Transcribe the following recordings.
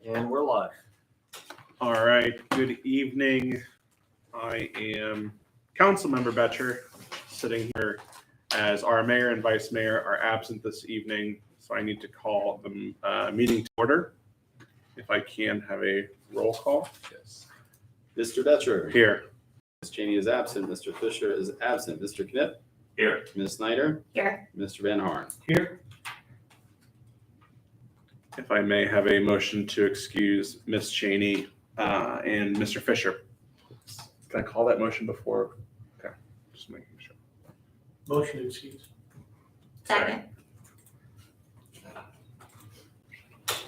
And we're live. All right, good evening. I am Councilmember Betcher, sitting here as our mayor and vice mayor are absent this evening, so I need to call the meeting to order. If I can have a roll call. Yes. Mr. Betcher. Here. Ms. Cheney is absent. Mr. Fisher is absent. Mr. Knipp. Here. Ms. Snyder. Here. Mr. Van Horn. Here. If I may have a motion to excuse Ms. Cheney and Mr. Fisher. Can I call that motion before? Okay, just making sure. Motion to excuse. Second.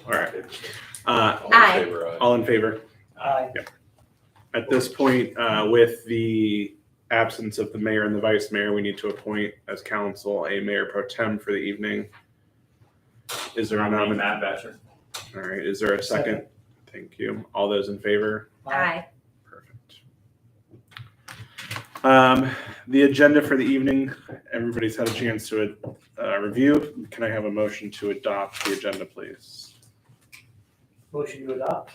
All right. Aye. All in favor? Aye. At this point, with the absence of the mayor and the vice mayor, we need to appoint as council a mayor pro tem for the evening. Is there a nomination? Matt Betcher. All right, is there a second? Thank you. All those in favor? Aye. Perfect. The agenda for the evening, everybody's had a chance to review. Can I have a motion to adopt the agenda, please? Motion to adopt.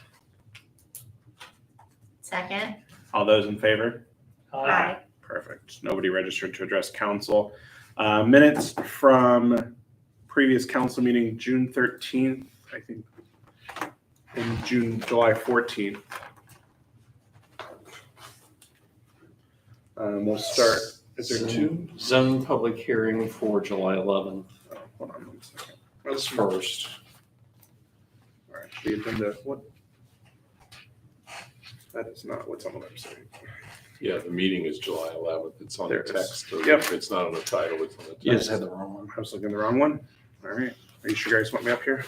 Second. All those in favor? Aye. Perfect. Nobody registered to address council. Minutes from previous council meeting, June 13th, I think, and July 14th. We'll start. Is there two? Zone public hearing for July 11th. Oh, hold on 1 second. That's first. All right, the agenda, what? That is not what's on the website. Yeah, the meeting is July 11th. It's on the There it is. text. So Yep. if it's not on the title, it's on the text. You just had the wrong one. I was looking at the wrong one. All right. Are you sure you guys want me up here?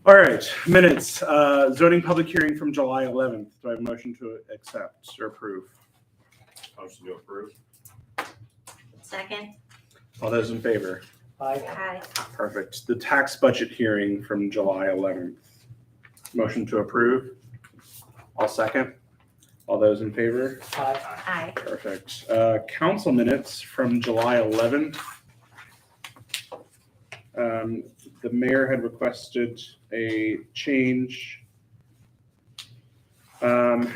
All right, minutes. Zoning public hearing from July 11th. Do I have a motion to accept or approve? Motion to approve. Second. All those in favor? Aye. Perfect. The tax budget hearing from July 11th. Motion to approve. I'll second. All those in favor? Aye. Perfect. Council minutes from July 11th. The mayor had requested a change in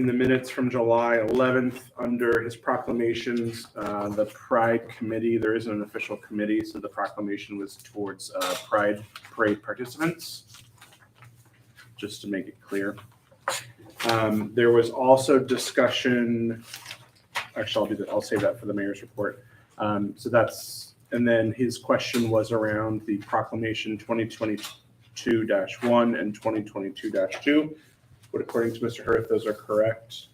the minutes from July 11th under his proclamations. The Pride Committee, there isn't an official committee, so the proclamation was towards Pride Parade participants, just to make it clear. There was also discussion, actually I'll save that for the mayor's report. So that's, and then his question was around the proclamation 2022-1 and 2022-2. But according to Mr. Hurth, those are correct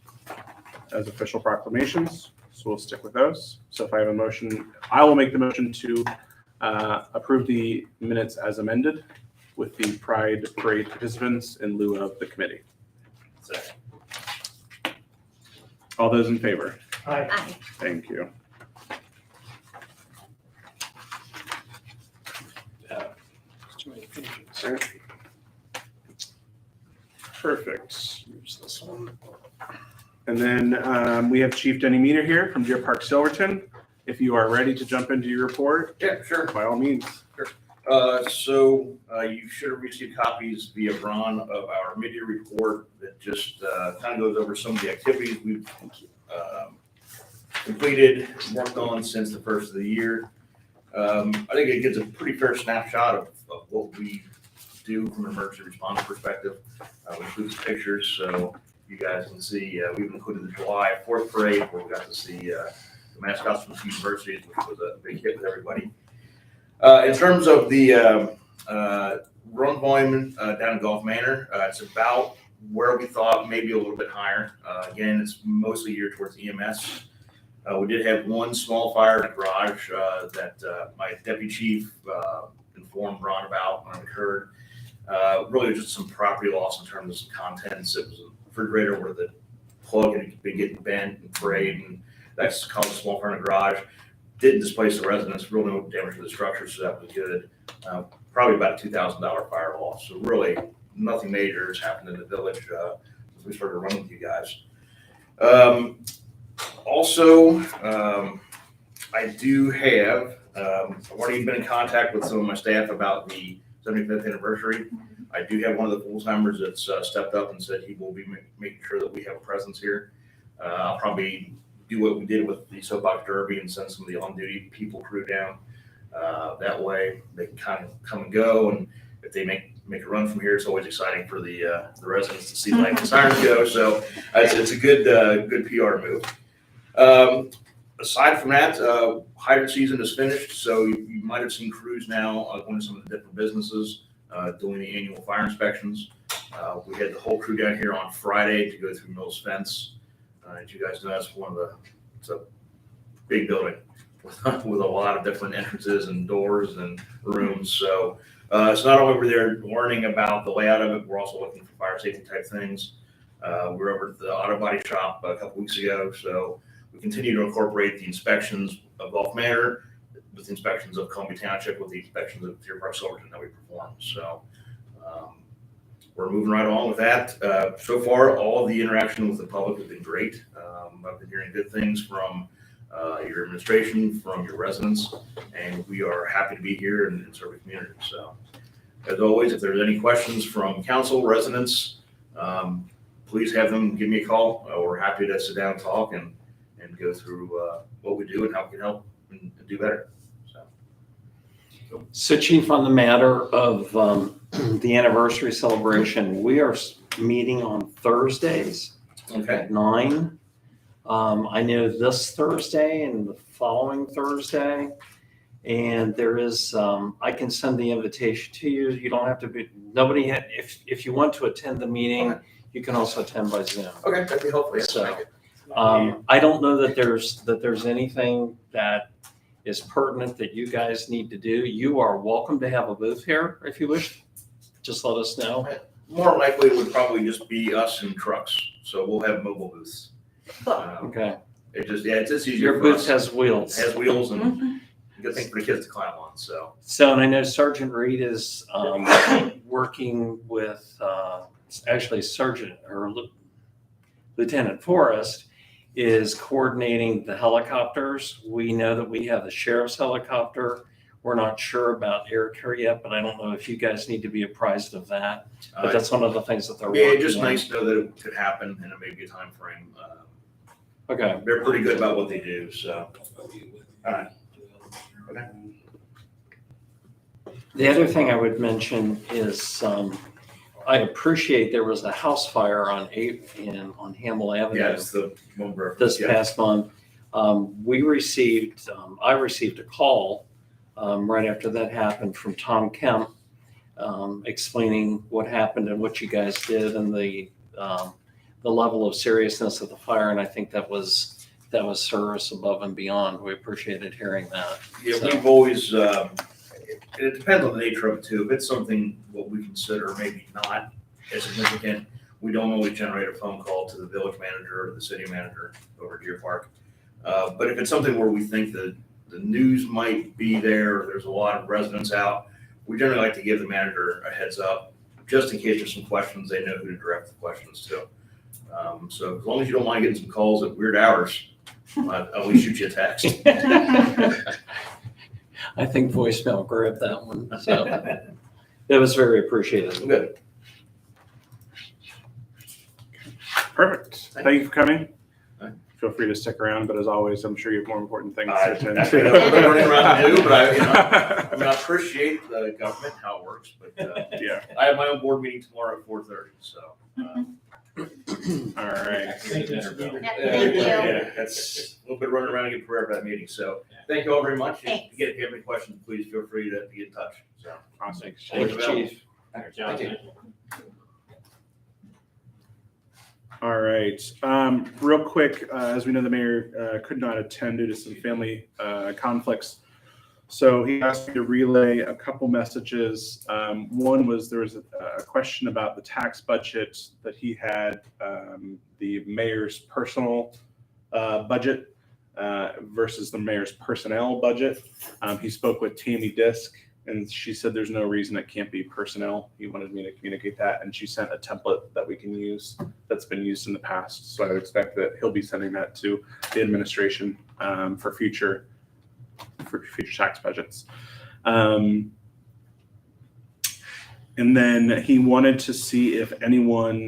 as official proclamations. So we'll stick with those. So if I have a motion, I will make the motion to approve the minutes as amended with the Pride Parade participants in lieu of the committee. Second. All those in favor? Aye. Aye. Thank you. Perfect. Use this one. And then we have Chief Denny Meter here from Deer Park, Silverton. If you are ready to jump into your report, Yeah, sure. by all means. You should have received copies via Ron of our mid-year report that just kind of goes over some of the activities we've completed, worked on since the first of the year. I think it gives a pretty fair snapshot of what we do from an emergency response perspective. We include some pictures so you guys can see. We've included the July 4th parade where we got to see the mascots from the universities, which was a big hit with everybody. In terms of the run volume down in Gulf Manor, it's about where we thought, maybe a little bit higher. Again, it's mostly geared towards EMS. We did have one small fire in the garage that my deputy chief informed Ron about when it occurred. Really just some property loss in terms of some contents. It was a refrigerator where the plug had been getting bent and frayed, and that's caused a small fire in the garage. Didn't displace the residents, really no damage to the structure, so that was good. Probably about a $2,000 fire loss. So really nothing major has happened in the village since we started running with you guys. I do have, I've already been in contact with some of my staff about the 75th anniversary. I do have one of the full-timers that's stepped up and said he will be making sure that we have a presence here. I'll probably do what we did with the soapbox derby and send some of the on-duty people crew down. That way they can kind of come and go, and if they make a run from here, it's always exciting for the residents to see lights and sirens go. So it's a good PR move. Aside from that, hydrant season is finished, so you might have seen crews now going to some of the different businesses doing the annual fire inspections. We had the whole crew down here on Friday to go through Mills Fence. As you guys know, it's a big building with a lot of different entrances and doors and rooms. So it's not only we're there learning about the layout of it, we're also looking for fire safety type things. We were over at the auto body shop a couple weeks ago, so we continue to incorporate the inspections of Gulf Manor with the inspections of Columbia Township with the inspections of Deer Park Silverton that we perform. So we're moving right along with that. So far, all of the interaction with the public has been great. I've been hearing good things from your administration, from your residents, and we are happy to be here and serve the community. So as always, if there's any questions from council, residents, please have them give me a call. We're happy to sit down and talk and go through what we do and how we can help and do better. So Chief, on the matter of the anniversary celebration, we are meeting on Thursdays Okay. at 9. I know this Thursday and the following Thursday. And there is, I can send the invitation to you. You don't have to be, if you want to attend the meeting, you can also attend by Zoom. Okay, that'd be helpful. Yes, So, thank you. I don't know that there's anything that is pertinent that you guys need to do. You are welcome to have a booth here if you wish. Just let us know. More likely, it would probably just be us and trucks. So we'll have mobile booths. Okay. It's just easier Your for booth us. has wheels. It has wheels and Mhm. good thing for the kids to climb on. So So, and I know Sergeant Reed is working with, actually Sergeant or Lieutenant Forrest is coordinating the helicopters. We know that we have the sheriff's helicopter. We're not sure about air care yet, but I don't know if you guys need to be apprised of that. But that's one of the things that they're working on. yeah, just nice to know that it could happen and it may be a time frame. Okay. They're pretty good about what they do. So all right. Okay. The other thing I would mention is I appreciate there was a house fire on Hamel Avenue. Yeah, it's the one where This past month. I received a call right after that happened from Tom Kemp explaining what happened and what you guys did and the level of seriousness of the fire. And I think that was service above and beyond. We appreciated hearing that. Yeah, So- we've always, it depends on the nature of it too. If it's something what we consider maybe not as significant, we don't always generate a phone call to the village manager or the city manager over at Deer Park. But if it's something where we think that the news might be there, or there's a lot of residents out, we generally like to give the manager a heads up, just in case there's some questions, they know who to direct the questions to. So as long as you don't mind getting some calls at weird hours, I'll at least shoot you a text. I think voicemail grabbed that one. So that was very appreciated. Good. Perfect. Thank you for coming. All right. Feel free to stick around, but as always, I'm sure you have more important things to I attend know what they're running around to do, but I to. appreciate the government, how it works, but Yeah, I have my own board meeting tomorrow at 4:30, so. all right. Thank you, Mr. Beaver. Yeah, thank you. Yeah, that's a little bit running around and get prepared for that meeting, so thank you all very much. Thanks. If you have any questions, please feel free to get in touch, so. Awesome. Thank you, Chief. Thank you. All right. Real quick, as we know, the mayor could not attend due to some family conflicts. So he asked me to relay a couple messages. One was there was a question about the tax budget that he had, the mayor's personal budget versus the mayor's personnel budget. He spoke with Tammy Disk, and she said there's no reason it can't be personnel. He wanted me to communicate that, and she sent a template that we can use that's been used in the past. So I would expect that he'll be sending that to the administration for future tax budgets. And then he wanted to see if anyone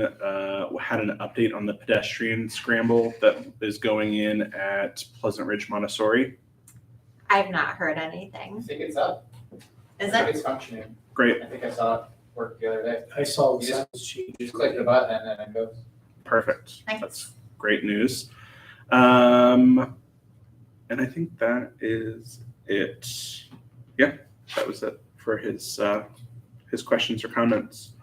had an update on the pedestrian scramble that is going in at Pleasant Ridge Montessori. I've not heard I anything. think it's up. Is I think it? it's functioning. Great, I think I saw it work the other day. I saw the You just- signs change. You just click the button and then it goes. perfect. Thanks. That's great news. And I think that is it. Yeah, that was it for his questions or comments.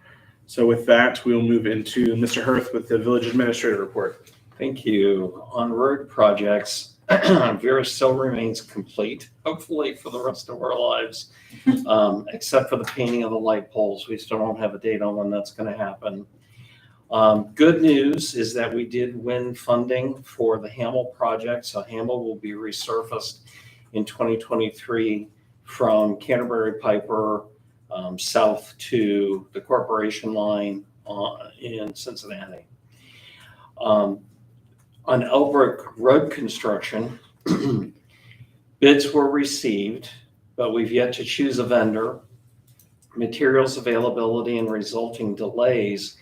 So with that, we'll move into Mr. Hirth with the village administrator report. Thank you. On road projects, Vera still remains complete, hopefully for the rest of our lives, except for the painting of the light poles. We still don't have a date on when that's going to happen. Good news is that we did win funding for the Hamel project. So Hamel will be resurfaced in 2023 from Canterbury Piper south to the Corporation line in Cincinnati. On Elbrook Road construction, bids were received, but we've yet to choose a vendor. Materials availability and resulting delays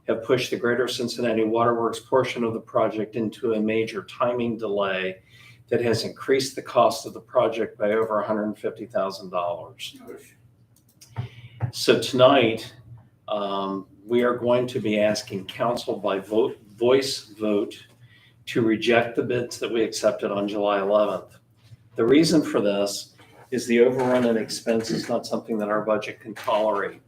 have pushed the Greater Cincinnati Waterworks portion of the project into a major timing delay that has increased the cost of the project by over $150,000. So tonight, we are going to be asking council by voice vote to reject the bids that we accepted on July 11th. The reason for this is the overrun in expense is not something that our budget can tolerate.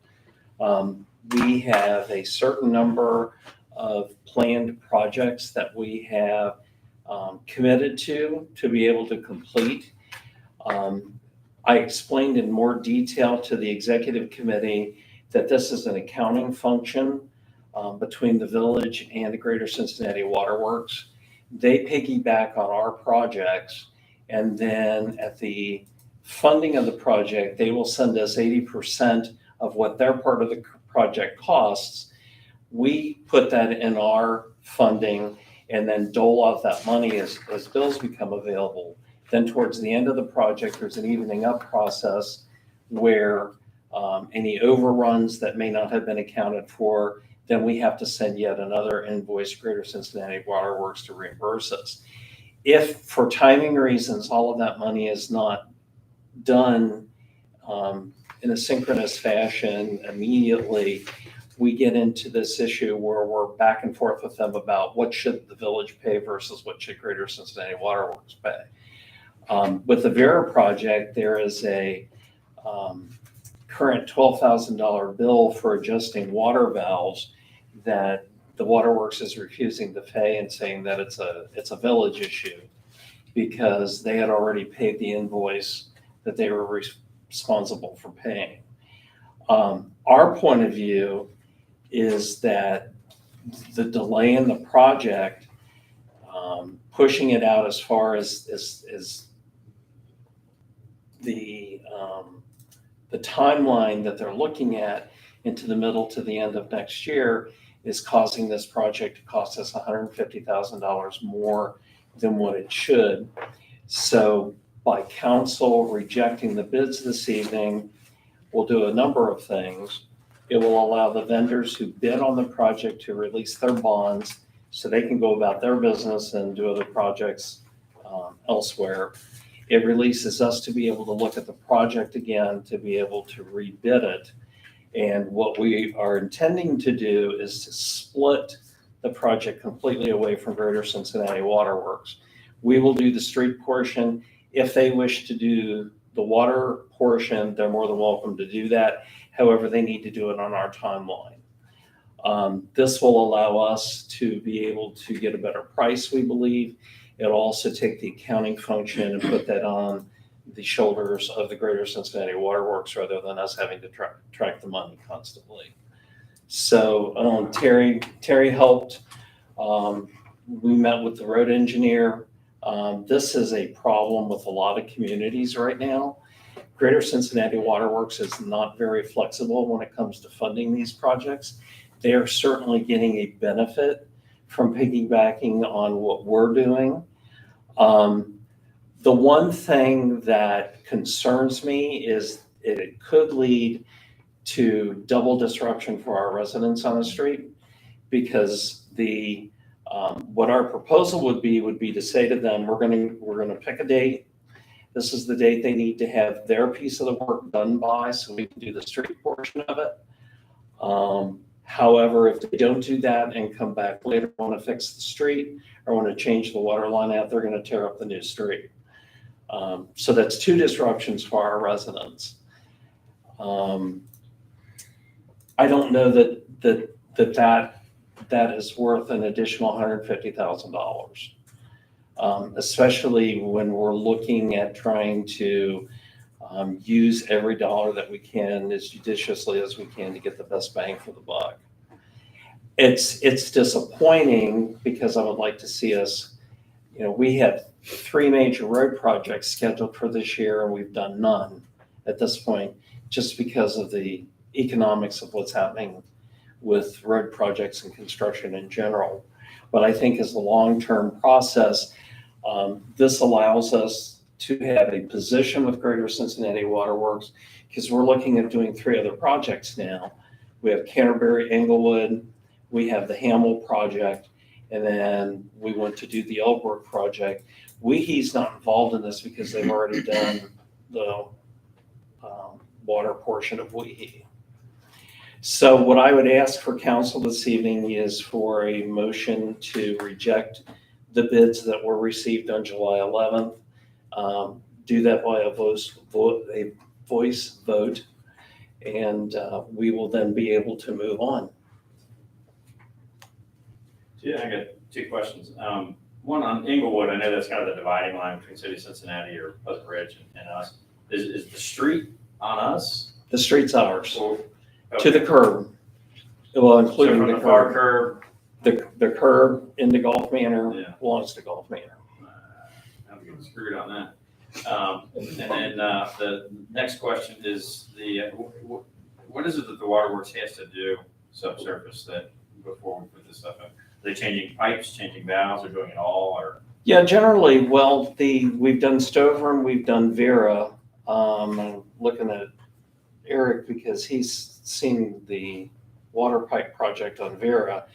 We have a certain number of planned projects that we have committed to be able to complete. I explained in more detail to the executive committee that this is an accounting function between the village and the Greater Cincinnati Waterworks. They piggyback on our projects, and then at the funding of the project, they will send us 80% of what their part of the project costs. We put that in our funding and then dole out that money as bills become available. Then towards the end of the project, there's an evening up process where any overruns that may not have been accounted for, then we have to send yet another invoice to Greater Cincinnati Waterworks to reimburse us. If for timing reasons, all of that money is not done in a synchronous fashion immediately, we get into this issue where we're back and forth with them about what should the village pay versus what should Greater Cincinnati Waterworks pay. With the Vera project, there is a current $12,000 bill for adjusting water valves that the Waterworks is refusing to pay and saying that it's a village issue because they had already paid the invoice that they were responsible for paying. Our point of view is that the delay in the project, pushing it out as far as the timeline that they're looking at into the middle to the end of next year is causing this project to cost us $150,000 more than what it should. So by council rejecting the bids this evening, we'll do a number of things. It will allow the vendors who bid on the project to release their bonds so they can go about their business and do other projects elsewhere. It releases us to be able to look at the project again, to be able to rebid it. And what we are intending to do is to split the project completely away from Greater Cincinnati Waterworks. We will do the street portion. If they wish to do the water portion, they're more than welcome to do that. However, they need to do it on our timeline. This will allow us to be able to get a better price, we believe. It'll also take the accounting function and put that on the shoulders of the Greater Cincinnati Waterworks rather than us having to track the money constantly. So Terry helped. We met with the road engineer. This is a problem with a lot of communities right now. Greater Cincinnati Waterworks is not very flexible when it comes to funding these projects. They are certainly getting a benefit from piggybacking on what we're doing. The one thing that concerns me is it could lead to double disruption for our residents on the street, because what our proposal would be to say to them, we're gonna pick a date. This is the date they need to have their piece of the work done by, so we can do the street portion of it. However, if they don't do that and come back later, want to fix the street or want to change the water line out, they're going to tear up the new street. So that's 2 disruptions for our residents. I don't know that is worth an additional $150,000. Especially when we're looking at trying to use every dollar that we can as judiciously as we can to get the best bang for the buck. It's disappointing because I would like to see us, we have 3 major road projects scheduled for this year, and we've done none at this point, just because of the economics of what's happening with road projects and construction in general. But I think as a long-term process, this allows us to have a position with Greater Cincinnati Waterworks, because we're looking at doing 3 other projects now. We have Canterbury, Englewood, we have the Hamel project, and then we want to do the Elbrook project. Weehe's not involved in this because they've already done the water portion of Weehee. So what I would ask for council this evening is for a motion to reject the bids that were received on July 11th. Do that by a voice vote, and we will then be able to move on. Yeah, I got 2 questions. One on Englewood, I know that's kind of the dividing line between City of Cincinnati or Pleasant Ridge and us. Is the street on us? The street's ours, Or- to the curb. Well, So including from the the far curb. curb, The curb into Golf Manor Yeah. belongs to Golf Manor. I'm getting screwed on that. And then the next question is what is it that the waterworks has to do subsurface that before we put this stuff in? Are they changing pipes, changing valves, or doing it all, or? Yeah, generally, well, we've done Stover, we've done Vera. I'm looking at Eric because he's seen the water pipe project on Vera.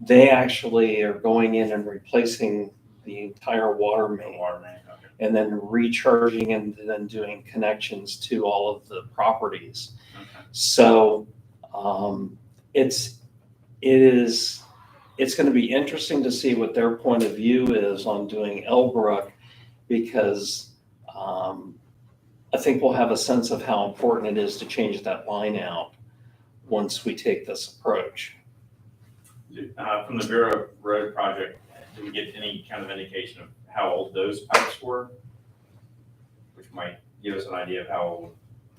They actually are going in and replacing the entire water main, Okay. and then recharging and then doing connections to all of the properties. Okay. So it's going to be interesting to see what their point of view is on doing Elbrook, because I think we'll have a sense of how important it is to change that line out once we take this approach. From the Vera Road project, do we get any kind of indication of how old those pipes were? Which might give us an idea of how old.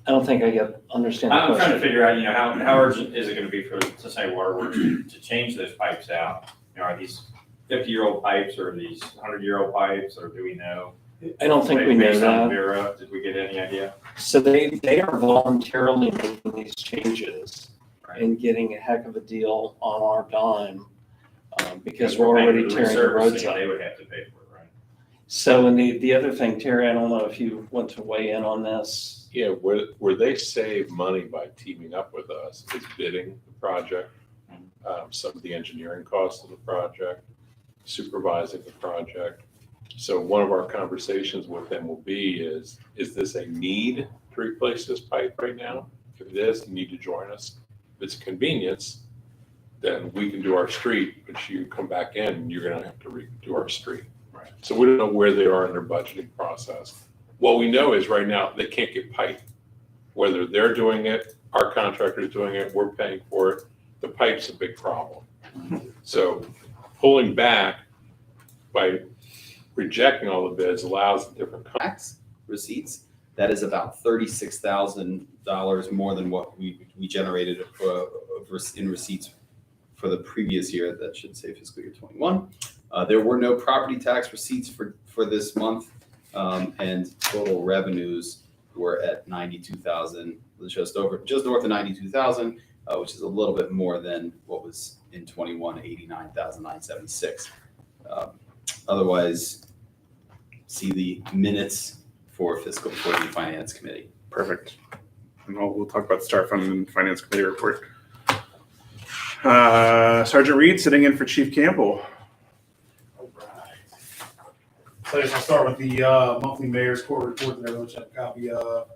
I don't think I understand the I'm trying to question. figure out, how urgent is it gonna be for Cincinnati Waterworks to change those pipes out? Are these 50-year-old pipes, or these 100-year-old pipes, or do we know? I don't think we know Based on that. Vera, did we get any idea? So they are voluntarily making these changes Right. and getting a heck of a deal on our dime, because We're we're paying already for the tearing the roads resurfacing, up. They would have to pay for it, right? So, and the other thing, Terry, I don't know if you want to weigh in on this. Yeah, where they save money by teaming up with us is bidding the project, some of the engineering costs of the project, supervising the project. So one of our conversations with them will be is this a need to replace this pipe right now? If it is, you need to join us. If it's a convenience, then we can do our street, but you come back in and you're gonna have to redo our street. Right. So we don't know where they are in their budgeting process. What we know is right now, they can't get pipe. Whether they're doing it, our contractor is doing it, we're paying for it, the pipe's a big problem. So pulling back by rejecting all the bids allows the different. Tax receipts, that is about $36,000 more than what we generated in receipts for the previous year. That should say fiscal year 21. There were no property tax receipts for this month, and total revenues were at 92,000, just north of 92,000, which is a little bit more than what was in 21, 89,976. Otherwise, see the minutes for the Finance Committee. Perfect. And we'll talk about the Star Fund and Finance Committee report. Sergeant Reed sitting in for Chief Campbell. All right. So I guess I'll start with the monthly mayor's court report that everyone should have a copy of.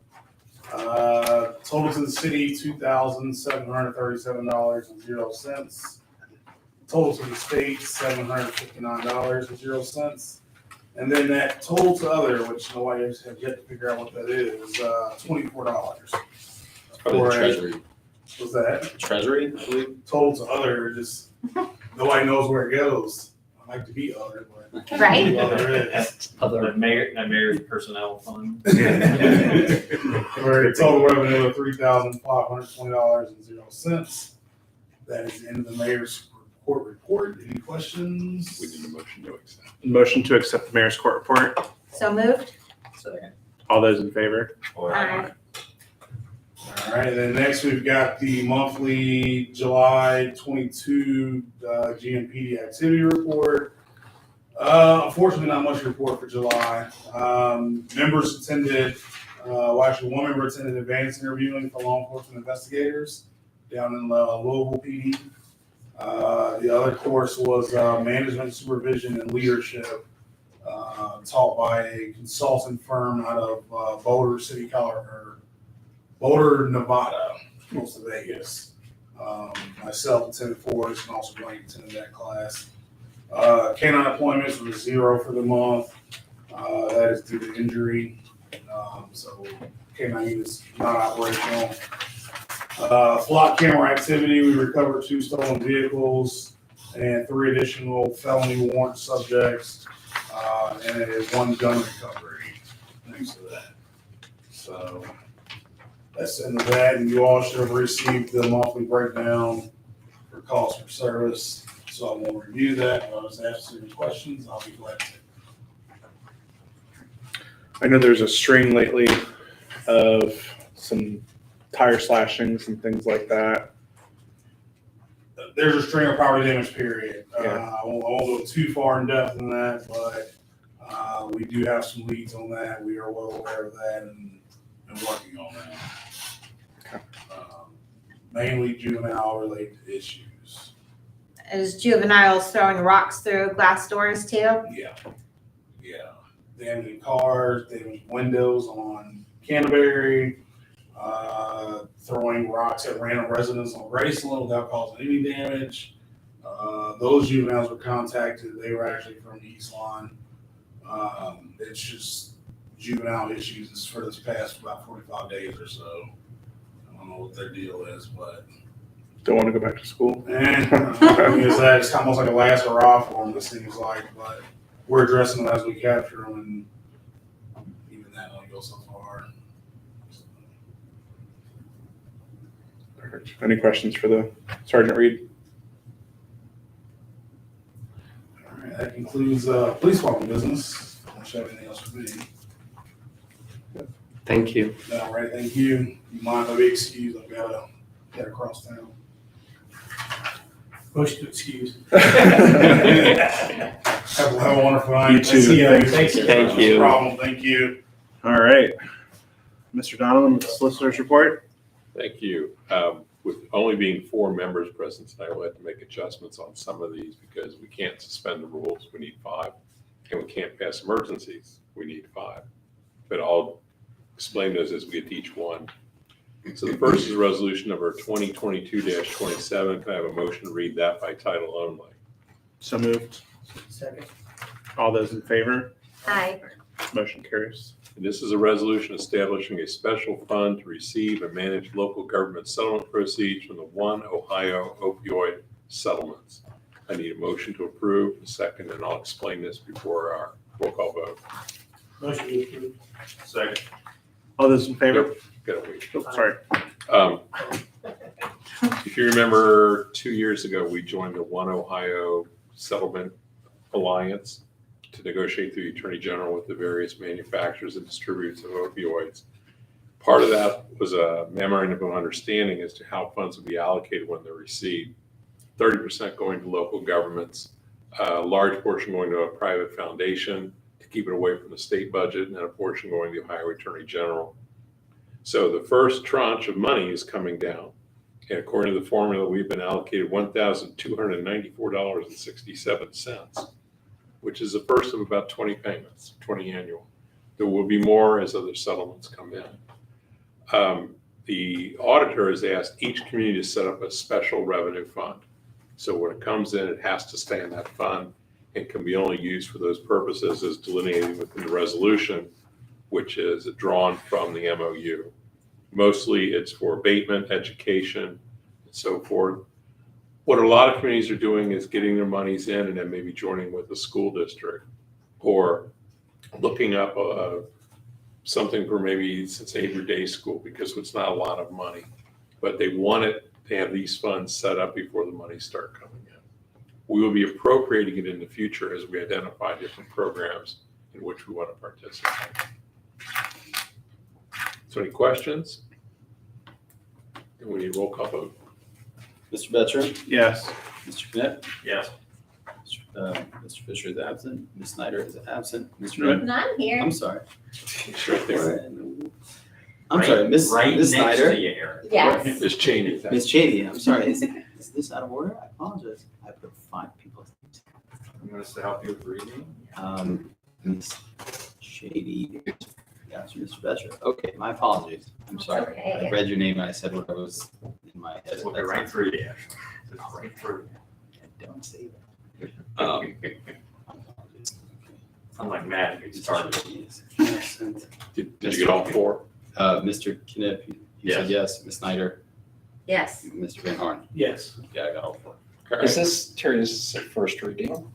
Total to the city, $2,737.00. Total to the state, $759.00. And then that total to other, which nobody has yet to figure out what that is, $24. Probably the Or, treasury. What's that? Treasury, I believe. Total to other, just nobody knows where it goes. I like to be other, but Right? other is. Other mayor's personnel fund. For a total revenue of $3,520.00. That is the end of the mayor's court report. Any questions? We need a motion to accept. Motion to accept the mayor's court report. So moved? Second. All those in favor? Aye. All right, and then next we've got the monthly July 22 GMPD activity report. Unfortunately, not much report for July. Members attended, actually one member attended advanced interviewing for law enforcement investigators down in Louisville PD. The other course was management, supervision, and leadership, taught by a consultant firm out of Boulder City, Colorado, Boulder, Nevada, close to Vegas. Myself attended 4, and also Blank attended that class. Canine appointments was 0 for the month. That is due to injury. So canine is not operational. Flock camera activity, we recovered 2 stolen vehicles and 3 additional felony warrant subjects, and 1 gun recovery thanks to that. So that's the end of that, and you all should have received the monthly breakdown for cost for service. So I won't review that. If I was asked any questions, I'll be glad to. I know there's a string lately of some tire slashings and things like that. There's a string of property damage, period. Yeah. I won't go too far in depth in that, but we do have some leads on that. We are well aware of that and working on that. Okay. Mainly juvenile related issues. Is juveniles throwing rocks through glass doors too? Yeah. Damaging cars, damaged windows on Canterbury, throwing rocks at random residents on Graceland without causing any damage. Those juveniles were contacted. They were actually from the East Line. It's just juvenile issues for this past about 45 days or so. I don't know what their deal is, but Don't want to go back to school. it's almost like a last hurrah for them, it seems like, but we're addressing them as we capture them, and even that only goes so far. Perfect. Any questions for the Sergeant Reed? All right, that concludes police department business. Unless you have anything else for me. Thank you. All right, thank you. You mind if I be excused? I've got to head across town. Motion to excuse. Have a wonderful night. You too. Thank you. Thank you. No problem. Thank you. All right. Mr. Donovan with the solicitor's report. Thank you. With only being 4 members present tonight, we'll have to make adjustments on some of these because we can't suspend the rules. We need 5. And we can't pass emergencies. We need 5. But I'll explain those as we get to each one. So the first is resolution number 2022-27. Can I have a motion to read that by title only? So moved. Second. All those in favor? Aye. Motion carries. And this is a resolution establishing a special fund to receive and manage local government settlement proceeds from the One Ohio opioid settlements. I need a motion to approve, a second, and I'll explain this before our roll call vote. Motion to approve. Second. All those in favor? Gotta wait. Oh, sorry. If you remember, 2 years ago, we joined the One Ohio Settlement Alliance to negotiate through the Attorney General with the various manufacturers and distributors of opioids. Part of that was a memorandum of understanding as to how funds would be allocated when they're received. 30% going to local governments, a large portion going to a private foundation to keep it away from the state budget, and a portion going to the Ohio Attorney General. So the first tranche of money is coming down. And according to the formula, we've been allocated $1,294.67, which is the first of about 20 payments, 20 annual. There will be more as other settlements come in. The auditor has asked each community to set up a special revenue fund. So when it comes in, it has to stay in that fund and can be only used for those purposes as delineated within the resolution, which is drawn from the MOU. Mostly it's for abatement, education, and so forth. What a lot of communities are doing is getting their monies in and then maybe joining with the school district or looking up something for maybe Xavier Day School because it's not a lot of money, but they want it to have these funds set up before the money start coming in. We will be appropriating it in the future as we identify different programs in which we want to participate. So any questions? And we need a roll call vote. Mr. Betcher, Yes. Mr. Knipp, Yes. Mr. Fisher is absent, Ms. Snyder is absent, Mr. Knipp, Not here. I'm sorry. It's right there. I'm sorry, Ms. Right Ms. next to Snyder. you, Eric. Yes. Ms. Cheney. Ms. Cheney, I'm sorry, is this out of order? I apologize. I put 5 people. I'm going to help you with reading. Ms. Shady, yes, Mr. Betcher. Okay, my apologies. I'm sorry. Okay. I read your name and I said what was in my head. Just look right through you. Just right through you. Don't say that. Unlike magic, it started. Did you get all 4? Mr. Knipp, you said yes. Ms. Snyder, Yes. Mr. Van Horn. Yes. Yeah, I got all 4. Is this, Terry, is this a first reading?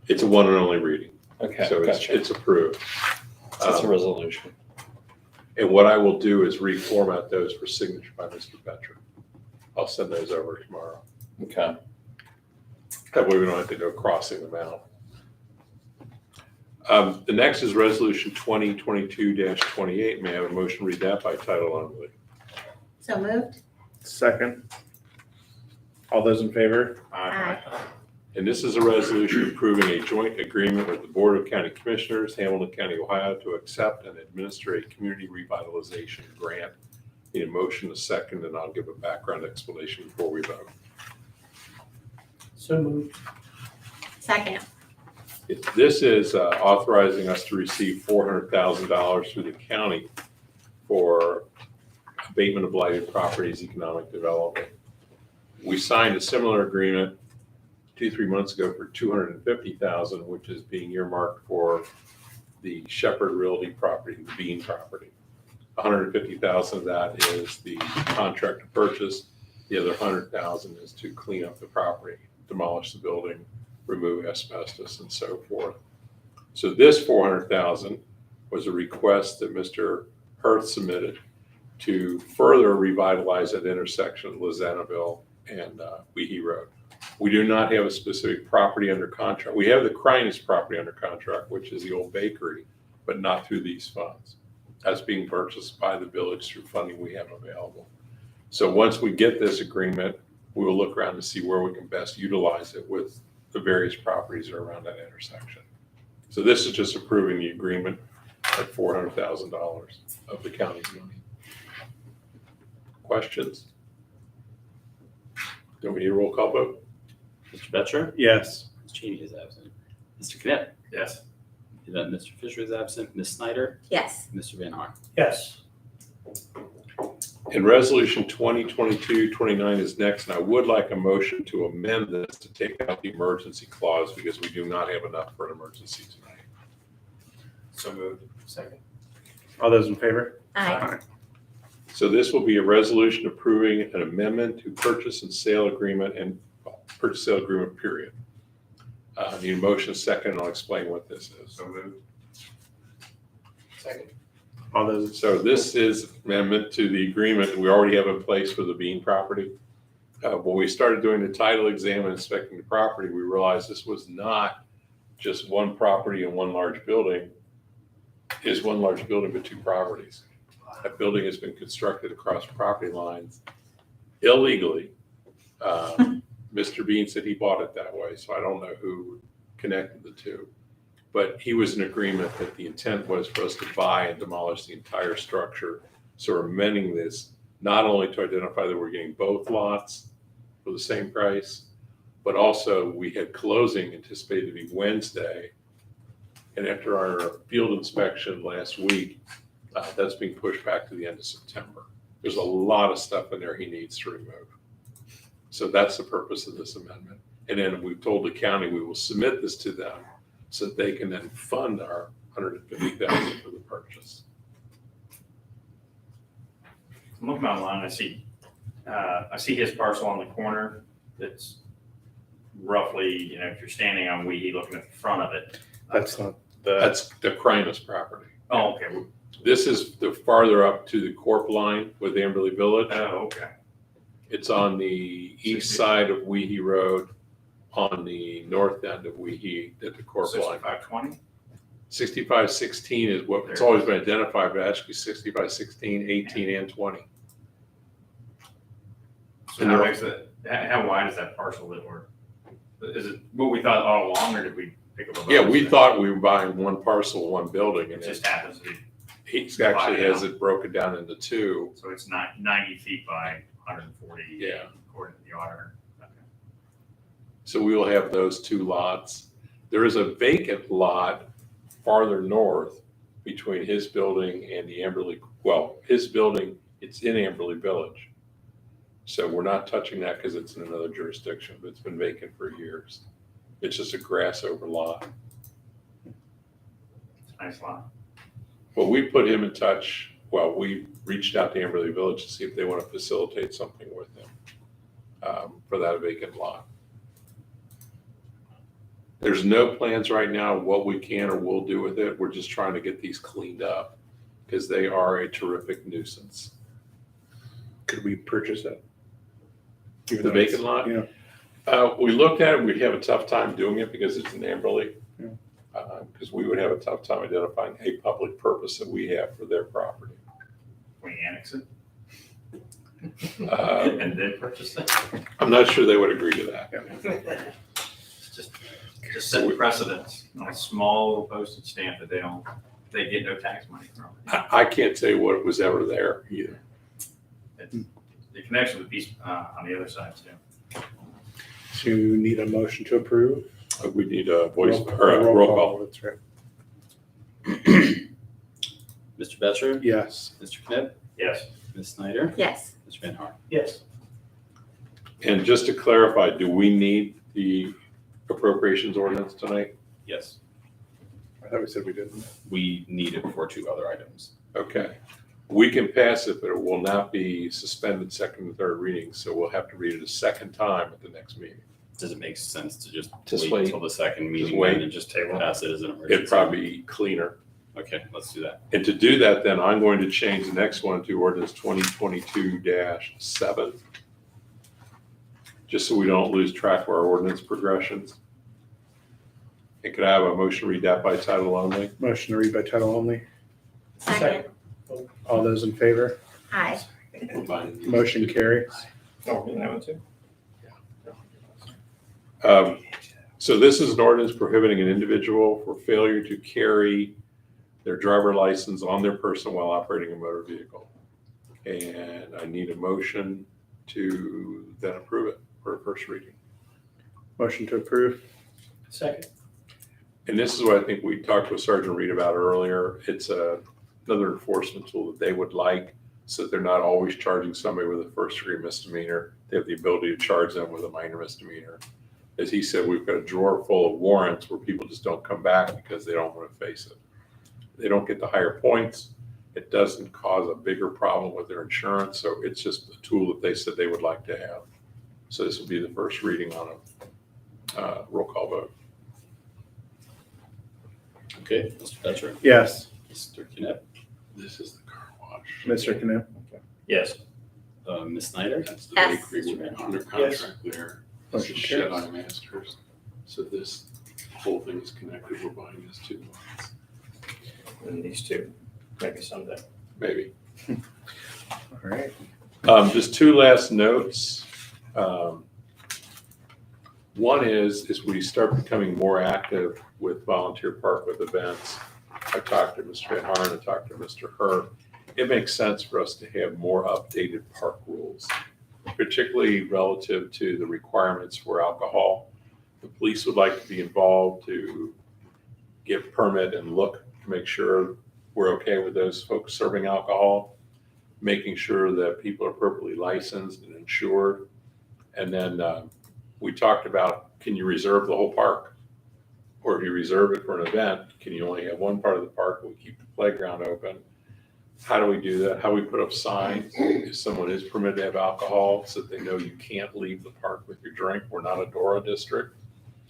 It's a one and only reading, Okay, so gotcha. it's approved. So it's a resolution. And what I will do is reformat those for signature by Mr. Betcher. I'll send those over tomorrow. Okay. That way we don't have to go crossing them out. The next is Resolution 2022-28. May I have a motion to read that by title only? So moved. Second. All those in favor? Aye. And this is a resolution approving a joint agreement with the Board of County Commissioners, Hamilton County, Ohio, to accept and administer a community revitalization grant. Need a motion, a second, and I'll give a background explanation before we vote. So moved. Second. This is authorizing us to receive $400,000 through the county for abatement of blighted properties, economic development. We signed a similar agreement 2-3 months ago for $250,000, which is being earmarked for the Shepherd Realty property, the Bean property. $150,000 of that is the contract to purchase. The other $100,000 is to clean up the property, demolish the building, remove asbestos, and so forth. So this $400,000 was a request that Mr. Hurth submitted to further revitalize that intersection of Lizanaville and Weehee Road. We do not have a specific property under contract. We have the Crines property under contract, which is the old bakery, but not through these funds. That's being purchased by the village through funding we have available. So once we get this agreement, we will look around to see where we can best utilize it with the various properties that are around that intersection. So this is just approving the agreement at $400,000 of the county's money. Questions? Do we need a roll call vote? Mr. Betcher, Yes. Ms. Cheney is absent. Mr. Knipp, Yes. Mr. Fisher is absent. Ms. Snyder, Yes. Mr. Van Horn. Yes. And Resolution 2022-29 is next, and I would like a motion to amend this to take out the emergency clause because we do not have enough for an emergency tonight. So moved. Second. All those in favor? Aye. So this will be a resolution approving an amendment to purchase and sale agreement purchase sale agreement, period. Need a motion, second, and I'll explain what this is. So moved. Second. All those, So this is amendment to the agreement that we already have in place for the Bean property. When we started doing the title exam and inspecting the property, we realized this was not just one property and one large building. It is one large building but 2 properties. That building has been constructed across property lines illegally. Mr. Bean said he bought it that way, so I don't know who connected the two. But he was in agreement that the intent was for us to buy and demolish the entire structure So we're amending this not only to identify that we're getting both lots for the same price, but also we had closing anticipated to be Wednesday. And after our field inspection last week, that's being pushed back to the end of September. There's a lot of stuff in there he needs to remove. So that's the purpose of this amendment. And then we've told the county we will submit this to them so that they can then fund our $150,000 for the purchase. I'm looking online, I see his parcel on the corner. That's roughly, if you're standing on Weehee looking at the front of it. That's not the, That's the Crinus property. Oh, okay. This is the farther up to the Corp line with Amberley Village. Oh, okay. It's on the east side of Weehee Road, on the north end of Weehee at the Corp line. 6520? 6516 is what, it's always been identified, but actually 6516, 18, and 20. So how wide is that parcel that is it what we thought all along, or did we pick up a? Yeah, we thought we were buying one parcel, one building, It and just happens to be, he actually has it broken down into two. so it's not 90 feet by 140. Yeah. According to the auditor. Okay. So we will have those two lots. There is a vacant lot farther north between his building and the Amberley, his building, it's in Amberley Village. So we're not touching that because it's in another jurisdiction, but it's been vacant for years. It's just a grass over lot. It's a nice lot. Well, we put him in touch, we reached out to Amberley Village to see if they want to facilitate something with him for that vacant lot. There's no plans right now what we can or will do with it. We're just trying to get these cleaned up because they are a terrific nuisance. could we purchase it? Even The though it's- vacant lot? Yeah. We looked at it, we'd have a tough time doing it because it's in Amberley. Yeah. Because we would have a tough time identifying a public purpose that we have for their property. Can we annex it Um, and then purchase it? I'm not sure they would agree to that. It's just set precedents on a small little postage stamp that they get no tax money from. I can't tell you what was ever there either. It's the connection with these on the other side too. So you need a motion to approve? We need a voice or a roll call. That's right. Mr. Betcher, Yes. Mr. Knipp, Yes. Ms. Snyder, Yes. Mr. Van Horn. Yes. And just to clarify, do we need the appropriations ordinance tonight? Yes, I thought we said we didn't. we need it for two other items. Okay. We can pass it, but it will not be suspended second and third readings, so we'll have to read it a second time at the next meeting. Does it make sense to just Just wait wait. until the second meeting wait. then and just pass it as an emergency? It'd probably be cleaner. Okay, let's do that. And to do that, then I'm going to change the next one to ordinance 2022-7. Just so we don't lose track of our ordinance progressions. And could I have a motion to read that by title only? Motion to read by title only. Second. All those in favor? Aye. Motion carries. Oh, that one too? So this is an ordinance prohibiting an individual for failure to carry their driver license on their person while operating a motor vehicle. And I need a motion to then approve it for a first reading. Motion to approve. Second. And this is what I think we talked with Sergeant Reed about earlier. It's another enforcement tool that they would like, so that they're not always charging somebody with a first degree misdemeanor. They have the ability to charge them with a minor misdemeanor. As he said, we've got a drawer full of warrants where people just don't come back because they don't want to face it. They don't get the higher points. It doesn't cause a bigger problem with their insurance, so it's just a tool that they said they would like to have. So this will be the first reading on a roll call vote. Okay, Mr. Betcher, Yes. Mr. Knipp, This is the car wash. Mr. Knipp. Yes. Ms. Snyder, That's the Yes. bakery we're under contract there. This Motion is Shed carries. on Masters. So this whole thing is connected. We're buying these two lots, And these two, maybe someday. maybe. All right. Just two last notes. One is we start becoming more active with volunteer park with events. I talked to Mr. Van Horn, I talked to Mr. Herr, it makes sense for us to have more updated park rules, particularly relative to the requirements for alcohol. The police would like to be involved to give permit and look to make sure we're okay with those folks serving alcohol, making sure that people are appropriately licensed and insured. And then we talked about, can you reserve the whole park? Or if you reserve it for an event, can you only have one part of the park? We keep the playground open. How do we do that? How do we put up signs if someone is permitted to have alcohol so that they know you can't leave the park with your drink? We're not a DORA district.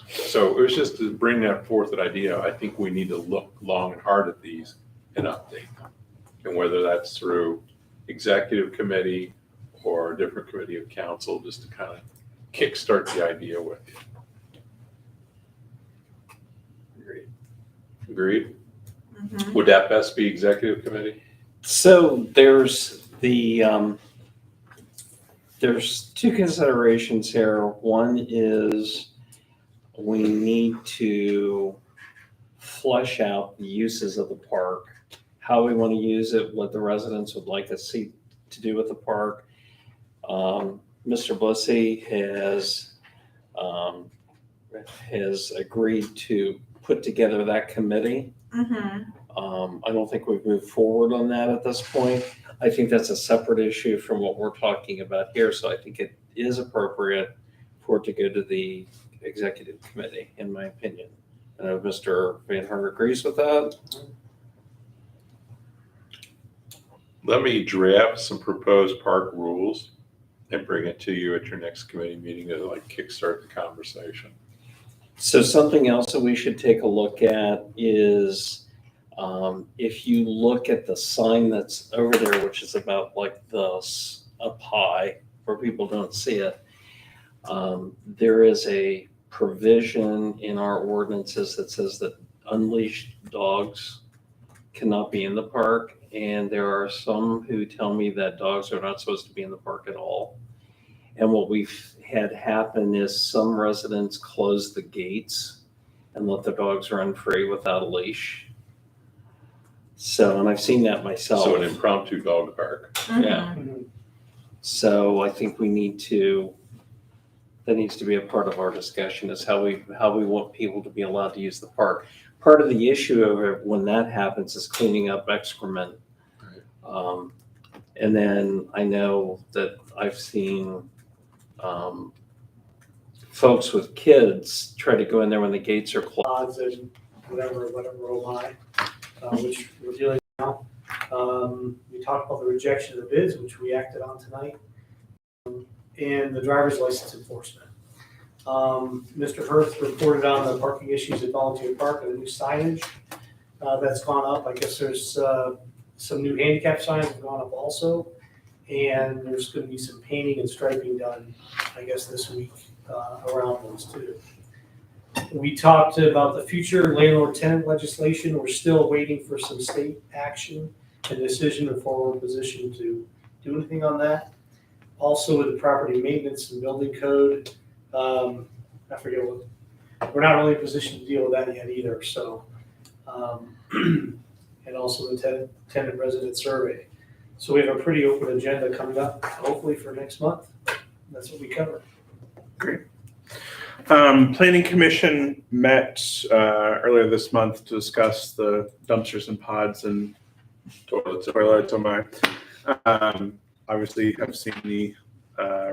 So it was just to bring that forth, that idea. I think we need to look long and hard at these and update them. And whether that's through executive committee or a different committee of council, just to kind of kickstart the idea with you. Agreed? Mhm. Would that best be executive committee? So there's there's two considerations here. One is we need to flesh out the uses of the park, how we want to use it, what the residents would like us to do with the park. Mr. Bussey has agreed to put together that committee. Mhm. I don't think we've moved forward on that at this point. I think that's a separate issue from what we're talking about here, so I think it is appropriate for it to go to the executive committee, in my opinion. I know Mr. Van Horn agrees with that. Let me draft some proposed park rules and bring it to you at your next committee meeting to like kickstart the conversation. So something else that we should take a look at is if you look at the sign that's over there, which is about like this up high where people don't see it, there is a provision in our ordinances that says that unleashed dogs cannot be in the park. And there are some who tell me that dogs are not supposed to be in the park at all. And what we've had happen is some residents close the gates and let the dogs run free without a leash. So, and I've seen that myself. So an impromptu dog park. Yeah. So I think that needs to be a part of our discussion, is how we want people to be allowed to use the park. Part of the issue of it when that happens is cleaning up excrement. And then I know that I've seen folks with kids try to go in there when the gates are closed. Odds and whatever, oh my, which we're dealing with now. We talked about the rejection of the bids, which we acted on tonight, and the driver's license enforcement. Mr. Hirth reported on the parking issues at Volunteer Park and the new signage that's gone up. I guess there's some new handicap signs have gone up also, and there's going to be some painting and striping done, I guess, this week around those too. We talked about the future landlord-tenant legislation. We're still waiting for some state action and decision before we're in position to do anything on that. Also with the property maintenance and building code, I forget what, we're not really in a position to deal with that yet either, so. And also the tenant resident survey. So we have a pretty open agenda coming up, hopefully for next month. That's what we cover. Great. Planning Commission met earlier this month to discuss the dumpsters and pods and toilets. Oh my. Obviously, I've seen the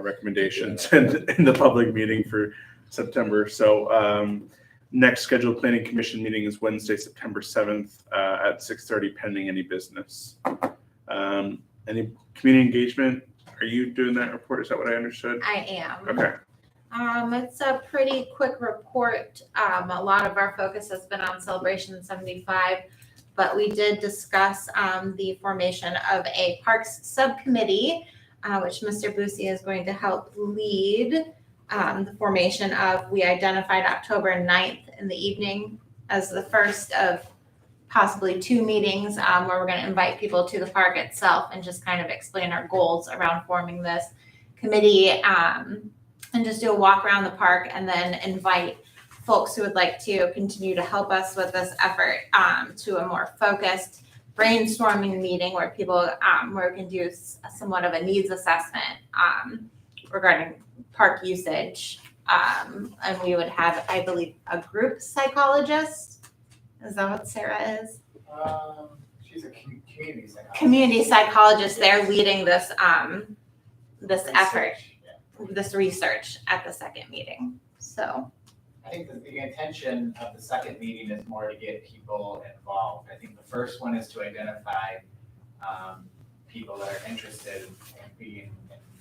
recommendations in the public meeting for September. So next scheduled Planning Commission meeting is Wednesday, September 7th at 6:30, pending any business. Any community engagement? Are you doing that report? Is that what I understood? I am. Okay. It's a pretty quick report. A lot of our focus has been on Celebration 75, but we did discuss the formation of a parks subcommittee, which Mr. Busey is going to help lead. The formation of, we identified October 9th in the evening as the first of possibly 2 meetings where we're going to invite people to the park itself and just kind of explain our goals around forming this committee, and just do a walk around the park and then invite folks who would like to continue to help us with this effort to a more focused brainstorming meeting where people, where we can do somewhat of a needs assessment, regarding park usage. And we would have, I believe, a group psychologist. Is that what Sarah is? She's a community psychologist. Community psychologist there leading this, this effort, Yeah. this research at the second meeting. So, I think that the intention of the second meeting is more to get people involved. I think the first one is to identify people that are interested in being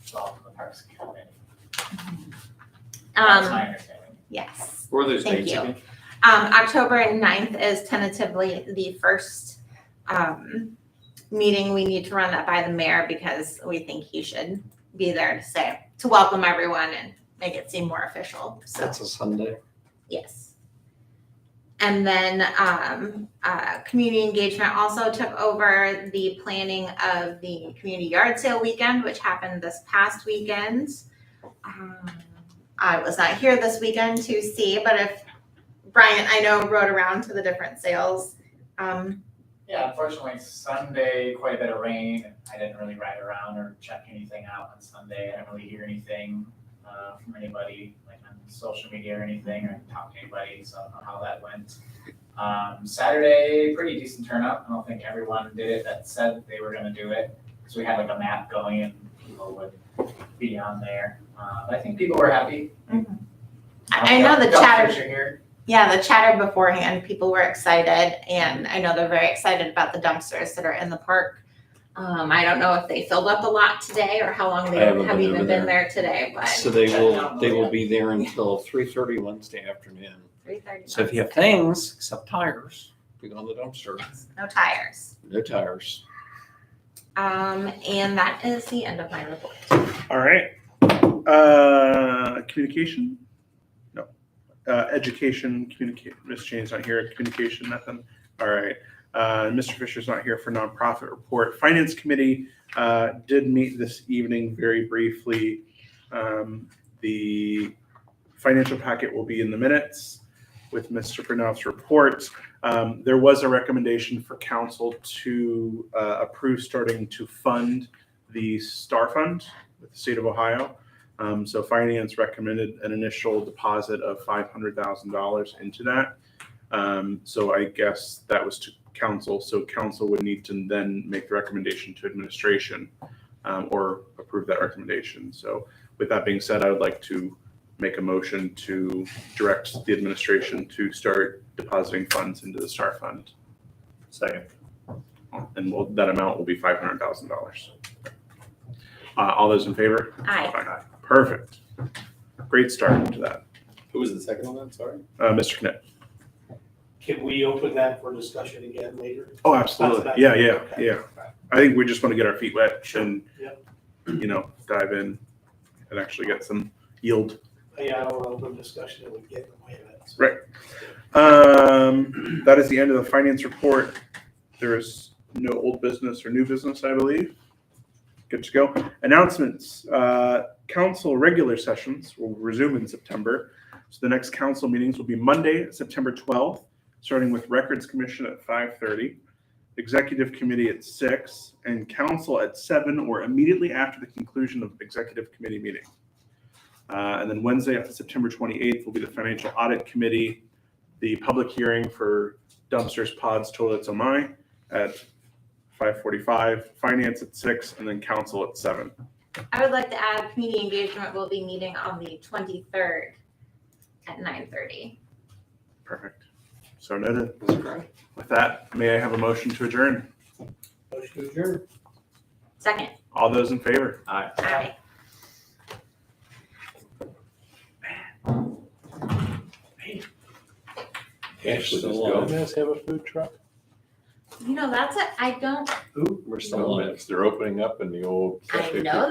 involved in the Parks Committee. That's my understanding. yes. Were those Thank dates you. again? October 9th is tentatively the first meeting. We need to run that by the mayor because we think he should be there to welcome everyone and make it seem more official. So, That's a Sunday. yes. And then community engagement also took over the planning of the community yard sale weekend, which happened this past weekend. I was not here this weekend to see, but if Brian, I know, rode around to the different sales. Yeah, unfortunately, Sunday, quite a bit of rain. I didn't really ride around or check anything out on Sunday. I didn't really hear anything from anybody, like on social media or anything, or talk to anybody, so I don't know how that went. Saturday, pretty decent turnout. I don't think everyone did it that said they were gonna do it. So we had like a map going and people would be on there. I think people were happy. I know the Dumpsters chatter. are here. Yeah, the chatter beforehand, people were excited, and I know they're very excited about the dumpsters that are in the park. I don't know if they filled up a lot today or how long they I haven't have been even over been there. there today, but So they will be there until 3:30 Wednesday afternoon. 3:30. So if you have things except tires, put it on the dumpster. No tires. No tires. And that is the end of my report. All right. Communication? No. Education, communicate. Ms. Jane's not here. Communication, nothing. All right. Mr. Fisher's not here for nonprofit report. Finance committee did meet this evening very briefly. The financial packet will be in the minutes with Mr. Burnouth's report. There was a recommendation for council to approve starting to fund the STAR Fund with the state of Ohio. So finance recommended an initial deposit of $500,000 into that. So I guess that was to council. So council would need to then make the recommendation to administration or approve that recommendation. So with that being said, I would like to make a motion to direct the administration to start depositing funds into the STAR Fund. Second. And that amount will be $500,000. All those in favor? Aye. Perfect. Great start to that. Who was the second on that? Sorry. Mr. Knipp. Can we open that for discussion again later? Oh, absolutely. Yeah. I think we just want to get our feet wet and, Yep. dive in and actually get some yield. Yeah, I don't want to open discussion that would get in the way of it. So. Right. That is the end of the finance report. There is no old business or new business, I believe. Good to go. Announcements. Council regular sessions will resume in September. So the next council meetings will be Monday, September 12th, starting with Records Commission at 5:30, Executive Committee at 6, and Council at 7 or immediately after the conclusion of Executive Committee meeting. And then Wednesday, after September 28th, will be the Financial Audit Committee, the public hearing for dumpsters, pods, toilets, oh my, at 5:45, Finance at 6, and then Council at 7. I would like to add community engagement will be meeting on the 23rd at 9:30. Perfect. So noted. With that, may I have a motion to adjourn? Motion to adjourn. Second. All those in favor? Aye. Actually, does Still on. Gomez have a food truck? You know, that's it. I don't, We're still on. Gomez, they're opening up in the old. I Cafe know